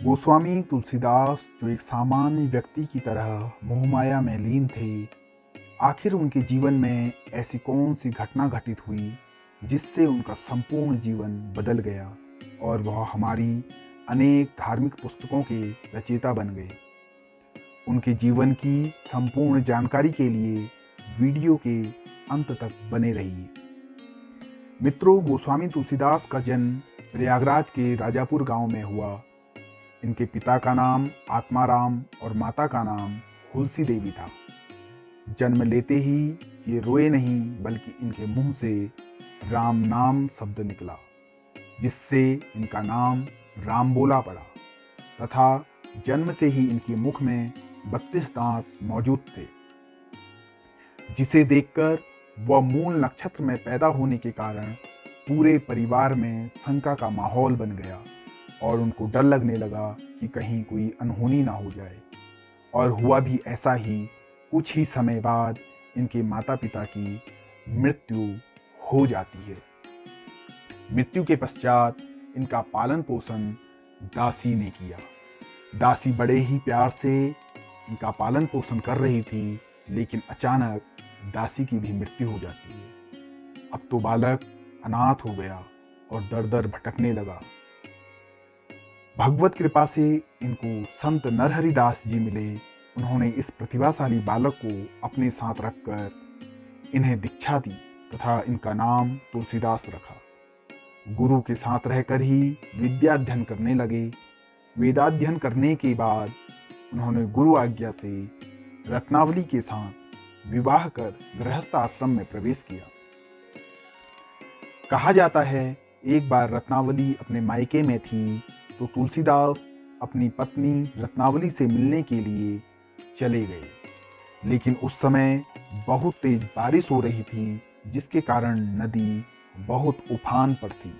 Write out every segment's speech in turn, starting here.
गोस्वामी तुलसीदास जो एक सामान्य व्यक्ति की तरह मोहमाया में लीन थे, आखिर उनके जीवन में ऐसी कौन सी घटना घटित हुई जिससे उनका संपूर्ण जीवन बदल गया और वह हमारी अनेक धार्मिक पुस्तकों के रचयिता बन गए। उनके जीवन की संपूर्ण जानकारी के लिए वीडियो के अंत तक बने रहिए। मित्रों, गोस्वामी तुलसीदास का जन्म प्रयागराज के राजापुर गांव में हुआ। इनके पिता का नाम आत्माराम और माता का नाम हुलसी देवी था। जन्म लेते ही ये रोए नहीं, बल्कि इनके मुंह से राम नाम शब्द निकला, जिससे इनका नाम राम बोला पड़ा तथा जन्म से ही इनके मुख में 32 दांत मौजूद थे, जिसे देखकर वह मूल नक्षत्र में पैदा होने के कारण पूरे परिवार में शंका का माहौल बन गया और उनको डर लगने लगा कि कहीं कोई अनहोनी ना हो जाए। और हुआ भी ऐसा ही। कुछ ही समय बाद इनके माता पिता की मृत्यु हो जाती है। मृत्यु के पश्चात इनका पालन पोषण दासी ने किया। दासी बड़े ही प्यार से इनका पालन पोषण कर रही थी, लेकिन अचानक दासी की भी मृत्यु हो जाती है। अब तो बालक अनाथ हो गया और दर दर भटकने लगा। भगवत कृपा से इनको संत नरहरिदास जी मिले। उन्होंने इस प्रतिभाशाली बालक को अपने साथ रखकर इन्हें दीक्षा दी तथा इनका नाम तुलसीदास रखा। गुरु के साथ रहकर ही विद्याध्ययन करने लगे। वेदाध्ययन करने के बाद उन्होंने गुरु आज्ञा से रत्नावली के साथ विवाह कर गृहस्थ आश्रम में प्रवेश किया। कहा जाता है, एक बार रत्नावली अपने मायके में थी तो तुलसीदास अपनी पत्नी रत्नावली से मिलने के लिए चले गए, लेकिन उस समय बहुत तेज बारिश हो रही थी, जिसके कारण नदी बहुत उफान पर थी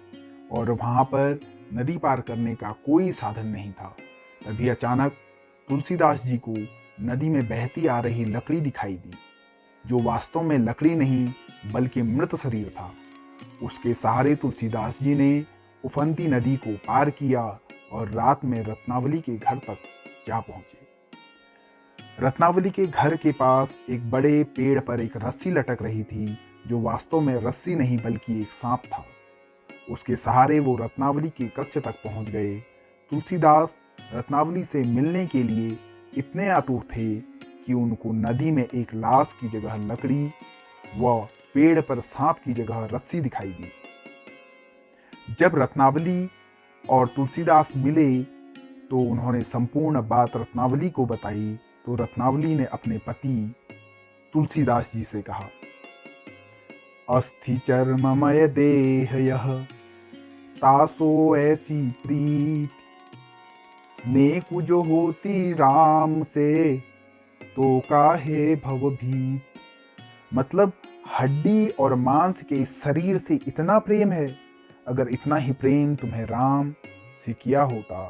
और वहां पर नदी पार करने का कोई साधन नहीं था। तभी अचानक तुलसीदास जी को नदी में बहती आ रही लकड़ी दिखाई दी, जो वास्तव में लकड़ी नहीं बल्कि मृत शरीर था। उसके सहारे तुलसीदास जी ने उफनती नदी को पार किया और रात में रत्नावली के घर तक जा पहुंचे। रत्नावली के घर के पास एक बड़े पेड़ पर एक रस्सी लटक रही थी, जो वास्तव में रस्सी नहीं बल्कि एक सांप था। उसके सहारे वो रत्नावली के कक्ष तक पहुंच गए। तुलसीदास रत्नावली से मिलने के लिए इतने आतुर थे कि उनको नदी में एक लाश की जगह लकड़ी व पेड़ पर सांप की जगह रस्सी दिखाई दी। जब रत्नावली और तुलसीदास मिले तो उन्होंने संपूर्ण बात रत्नावली को बताई। तो रत्नावली ने अपने पति तुलसीदास जी से कहा, अस्थि चर्ममय देह यह तासो ऐसी प्रीत, नेकु जो होती राम से तो काहे भवभीत। मतलब हड्डी और मांस के इस शरीर से इतना प्रेम है। अगर इतना ही प्रेम तुम्हें राम से किया होता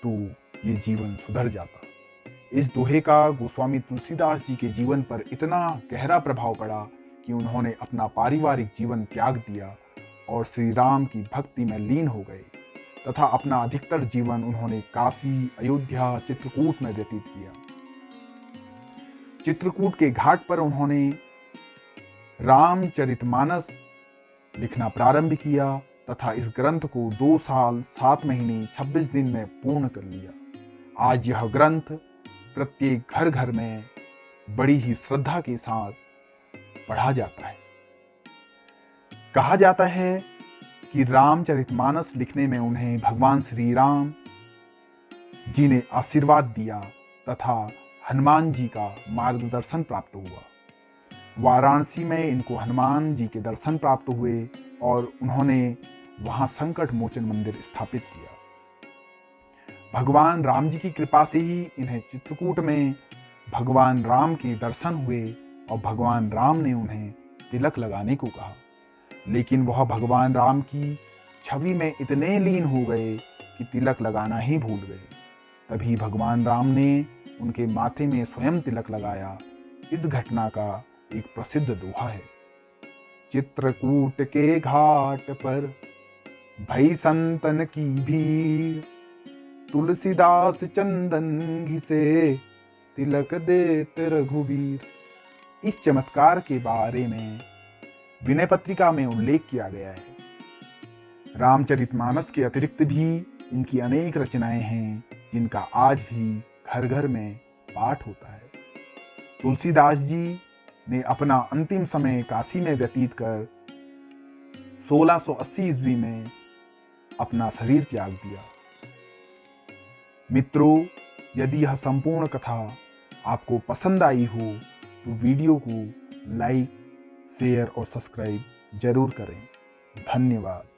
तो ये जीवन सुधर जाता। इस दोहे का गोस्वामी तुलसीदास जी के जीवन पर इतना गहरा प्रभाव पड़ा कि उन्होंने अपना पारिवारिक जीवन त्याग दिया और श्री राम की भक्ति में लीन हो गए तथा अपना अधिकतर जीवन उन्होंने काशी, अयोध्या, चित्रकूट में व्यतीत किया। चित्रकूट के घाट पर उन्होंने रामचरितमानस लिखना प्रारंभ किया तथा इस ग्रंथ को 2 साल 7 महीने 26 दिन में पूर्ण कर लिया। आज यह ग्रंथ प्रत्येक घर घर में बड़ी ही श्रद्धा के साथ पढ़ा जाता है। कहा जाता है कि रामचरितमानस लिखने में उन्हें भगवान श्री राम जी ने आशीर्वाद दिया तथा हनुमान जी का मार्गदर्शन प्राप्त हुआ। वाराणसी में इनको हनुमान जी के दर्शन प्राप्त हुए और उन्होंने वहां संकट मोचन मंदिर स्थापित किया। भगवान राम जी की कृपा से ही इन्हें चित्रकूट में भगवान राम के दर्शन हुए और भगवान राम ने उन्हें तिलक लगाने को कहा, लेकिन वह भगवान राम की छवि में इतने लीन हो गए कि तिलक लगाना ही भूल गए। तभी भगवान राम ने उनके माथे में स्वयं तिलक लगाया। इस घटना का एक प्रसिद्ध दोहा है, चित्रकूट के घाट पर भई संतन की भीड़, तुलसीदास चंदन घिसे तिलक देते रघुवीर। इस चमत्कार के बारे में विनय पत्रिका में उल्लेख किया गया है। रामचरितमानस के अतिरिक्त भी इनकी अनेक रचनाएं हैं जिनका आज भी घर घर में पाठ होता है। तुलसीदास जी ने अपना अंतिम समय काशी में व्यतीत कर 1680 ईस्वी में अपना शरीर त्याग दिया। मित्रों, यदि यह संपूर्ण कथा आपको पसंद आई हो तो वीडियो को लाइक, शेयर और सब्सक्राइब जरूर करें। धन्यवाद।